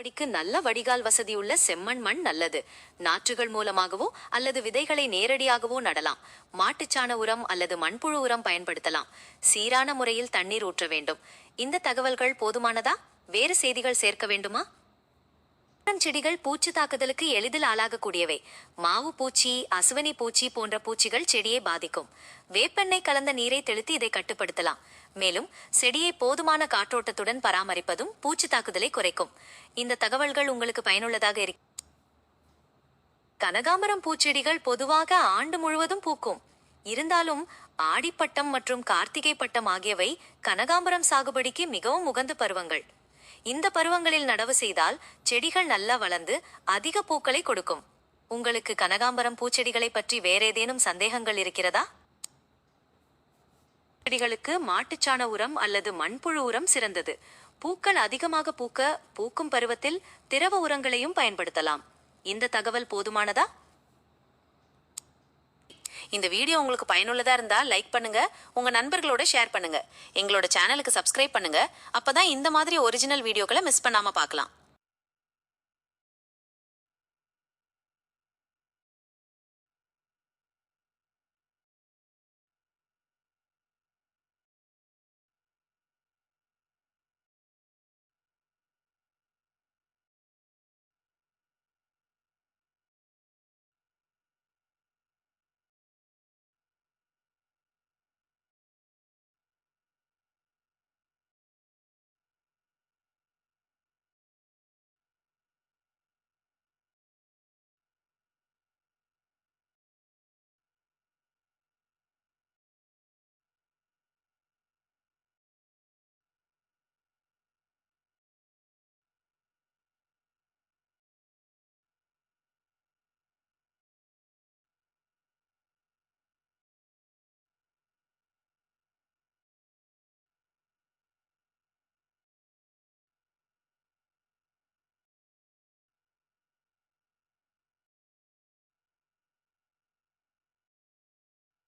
படிக்கு நல்ல வடிகால் வசதியுள்ள செம்மண் மண் நல்லது. நாற்றுகள் மூலமாகவோ அல்லது விதைகளை நேரடியாகவோ நடலாம். மாட்டுச்சாண உரம் அல்லது மண்புழு உரம் பயன்படுத்தலாம். சீரான முறையில் தண்ணீர் ஊற்ற வேண்டும். இந்த தகவல்கள் போதுமானதா? வேறு செய்திகள் சேர்க்க வேண்டுமா? செடிகள் பூச்சி தாக்குதலுக்கு எளிதில் ஆளாகக்கூடியவை. மாவு பூச்சி, அசுவனி பூச்சி போன்ற பூச்சிகள் செடியை பாதிக்கும். வேப்பெண்ணெய் கலந்த நீரை தெளித்து இதை கட்டுப்படுத்தலாம். மேலும் செடியை போதுமான காற்றோட்டத்துடன் பராமரிப்பதும் பூச்சி தாக்குதலை குறைக்கும். இந்த தகவல்கள் உங்களுக்கு பயனுள்ளதாக இருக்கு. கனகாம்பரம் பூச்செடிகள் பொதுவாக ஆண்டு முழுவதும் பூக்கும். இருந்தாலும் ஆடிப்பட்டம் மற்றும் கார்த்திகை பட்டம் ஆகியவை கனகாம்பரம் சாகுபடிக்கு மிகவும் உகந்த பருவங்கள். இந்த பருவங்களில் நடவு செய்தால் செடிகள் நல்லா வளர்ந்து அதிக பூக்களை கொடுக்கும். உங்களுக்கு கனகாம்பரம் பூச்செடிகளை பற்றி வேற ஏதேனும் சந்தேகங்கள் இருக்கிறதா? செடிகளுக்கு மாட்டுச்சாண உரம் அல்லது மண்புழு உரம் சிறந்தது. பூக்கள் அதிகமாக பூக்கும் பருவத்தில் திரவ உரங்களையும் பயன்படுத்தலாம். இந்த தகவல் போதுமானதா? இந்த வீடியோ உங்களுக்கு பயனுள்ளதா இருந்தா லைக் பண்ணுங்க, உங்க நண்பர்களோட ஷேர் பண்ணுங்க. எங்களோட சேனலுக்கு சப்ஸ்கிரைப் பண்ணுங்க. அப்பதான் இந்த மாதிரி ஒரிஜினல் வீடியோக்களை மிஸ் பண்ணாம பார்க்கலாம்.